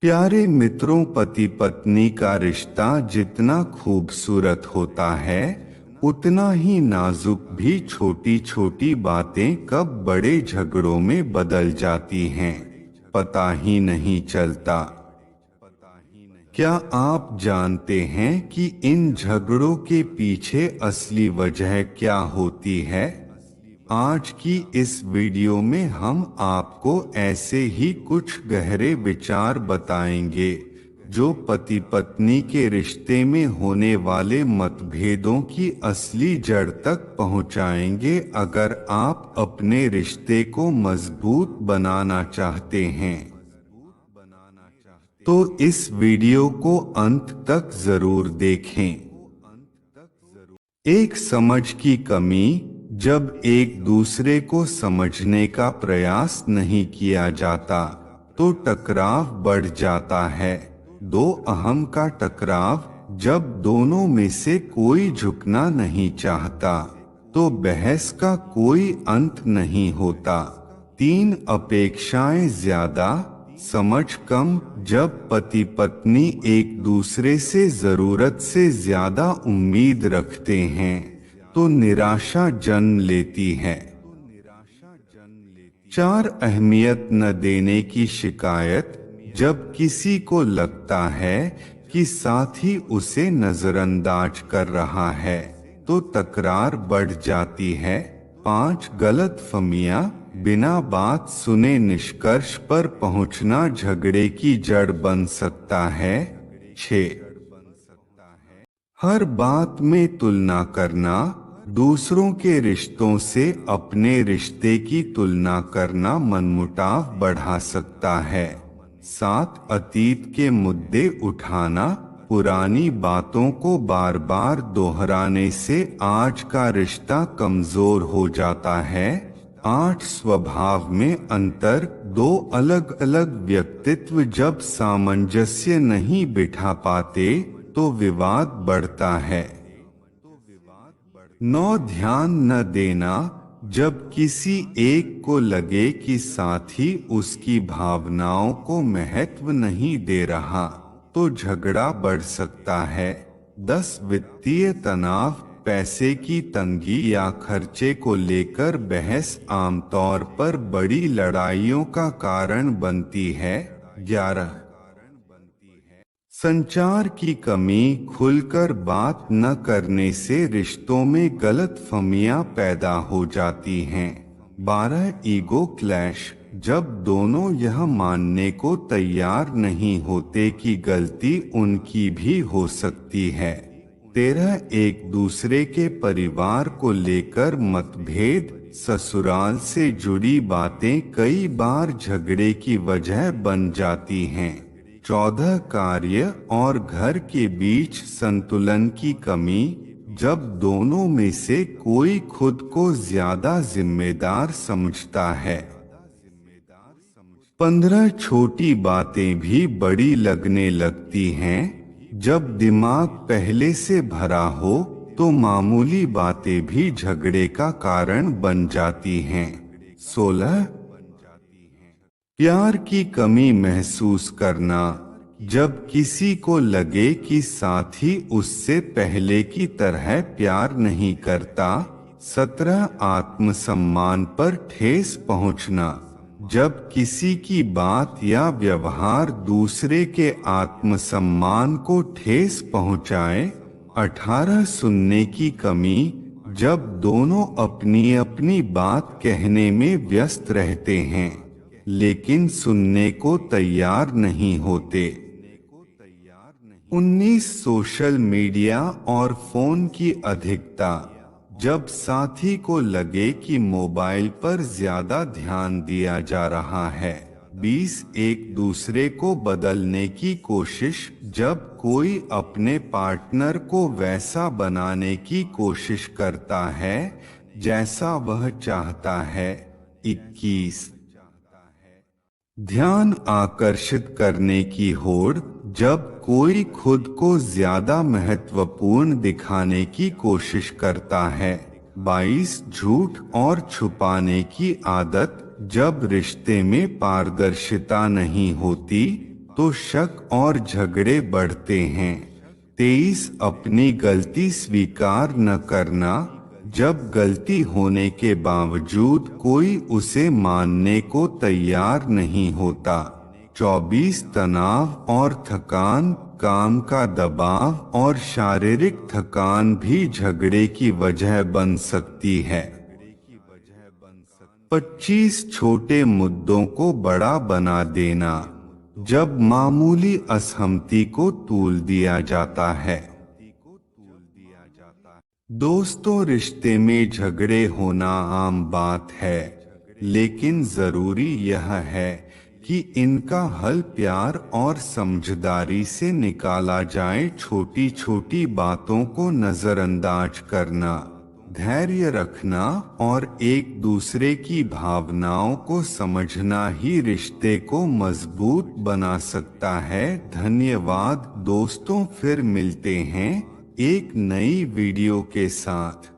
प्यारे मित्रों, पति पत्नी का रिश्ता जितना खूबसूरत होता है उतना ही नाजुक भी। छोटी छोटी बातें कब बड़े झगड़ों में बदल जाती हैं, पता ही नहीं चलता। क्या आप जानते हैं कि इन झगड़ों के पीछे असली वजह क्या होती है? आज की इस वीडियो में हम आपको ऐसे ही कुछ गहरे विचार बताएंगे जो पति पत्नी के रिश्ते में होने वाले मतभेदों की असली जड़ तक पहुंचाएंगे। अगर आप अपने रिश्ते को मजबूत बनाना चाहते हैं तो इस वीडियो को अंत तक जरूर देखें। एक समझ की कमी। जब एक दूसरे को समझने का प्रयास नहीं किया जाता तो टकराव बढ़ जाता है। दो अहम का टकराव। जब दोनों में से कोई झुकना नहीं चाहता तो बहस का कोई अंत नहीं होता। तीन अपेक्षाएं ज्यादा, समझ कम। जब पति पत्नी एक दूसरे से जरूरत से ज्यादा उम्मीद रखते हैं तो निराशा जन्म लेती है। चार अहमियत न देने की शिकायत। जब किसी को लगता है कि साथी उसे नजरअंदाज कर रहा है तो तकरार बढ़ जाती है। पांच गलतफहमियां। बिना बात सुने निष्कर्ष पर पहुंचना झगड़े की जड़ बन सकता है। 6 हर बात में तुलना करना। दूसरों के रिश्तों से अपने रिश्ते की तुलना करना मनमुटाव बढ़ा सकता है। 7 अतीत के मुद्दे उठाना। पुरानी बातों को बार बार दोहराने से आज का रिश्ता कमजोर हो जाता है। 8 स्वभाव में अंतर। दो अलग अलग व्यक्तित्व जब सामंजस्य नहीं बिठा पाते तो विवाद बढ़ता है। 9 ध्यान न देना। जब किसी एक को लगे कि साथी उसकी भावनाओं को महत्व नहीं दे रहा तो झगड़ा बढ़ सकता है। 10 वित्तीय तनाव। पैसे की तंगी या खर्चे को लेकर बहस आमतौर पर बड़ी लड़ाइयों का कारण बनती है। 11 संचार की कमी। खुलकर बात न करने से रिश्तों में गलतफहमियां पैदा हो जाती हैं। 12 ईगो क्लैश। जब दोनों यह मानने को तैयार नहीं होते कि गलती उनकी भी हो सकती है। 13 एक दूसरे के परिवार को लेकर मतभेद। ससुराल से जुड़ी बातें कई बार झगड़े की वजह बन जाती हैं। 14 कार्य और घर के बीच संतुलन की कमी। जब दोनों में से कोई खुद को ज्यादा जिम्मेदार समझता है। 15 छोटी बातें भी बड़ी लगने लगती हैं। जब दिमाग पहले से भरा हो तो मामूली बातें भी झगड़े का कारण बन जाती हैं। 16 प्यार की कमी महसूस करना। जब किसी को लगे कि साथी उससे पहले की तरह प्यार नहीं करता। 17 आत्मसम्मान पर ठेस पहुंचना। जब किसी की बात या व्यवहार दूसरे के आत्मसम्मान को ठेस पहुंचाए। 18 सुनने की कमी। जब दोनों अपनी अपनी बात कहने में व्यस्त रहते हैं लेकिन सुनने को तैयार नहीं होते। 19 सोशल मीडिया और फोन की अधिकता। जब साथी को लगे कि मोबाइल पर ज्यादा ध्यान दिया जा रहा है। 20 एक दूसरे को बदलने की कोशिश। जब कोई अपने पार्टनर को वैसा बनाने की कोशिश करता है जैसा वह चाहता है। 21 ध्यान आकर्षित करने की होड़। जब कोई खुद को ज्यादा महत्वपूर्ण दिखाने की कोशिश करता है। 22 झूठ और छुपाने की आदत। जब रिश्ते में पारदर्शिता नहीं होती तो शक और झगड़े बढ़ते हैं। 23 अपनी गलती स्वीकार न करना, जब गलती होने के बावजूद कोई उसे मानने को तैयार नहीं होता। 24 तनाव और थकान, काम का दबाव और शारीरिक थकान भी झगड़े की वजह बन सकती है। 25 छोटे मुद्दों को बड़ा बना देना, जब मामूली असहमति को तूल दिया जाता है। दोस्तों, रिश्ते में झगड़े होना आम बात है, लेकिन जरूरी यह है कि इनका हल प्यार और समझदारी से निकाला जाए। छोटी छोटी बातों को नजरअंदाज करना, धैर्य रखना और एक दूसरे की भावनाओं को समझना ही रिश्ते को मजबूत बना सकता है। धन्यवाद दोस्तों, फिर मिलते हैं एक नई वीडियो के साथ।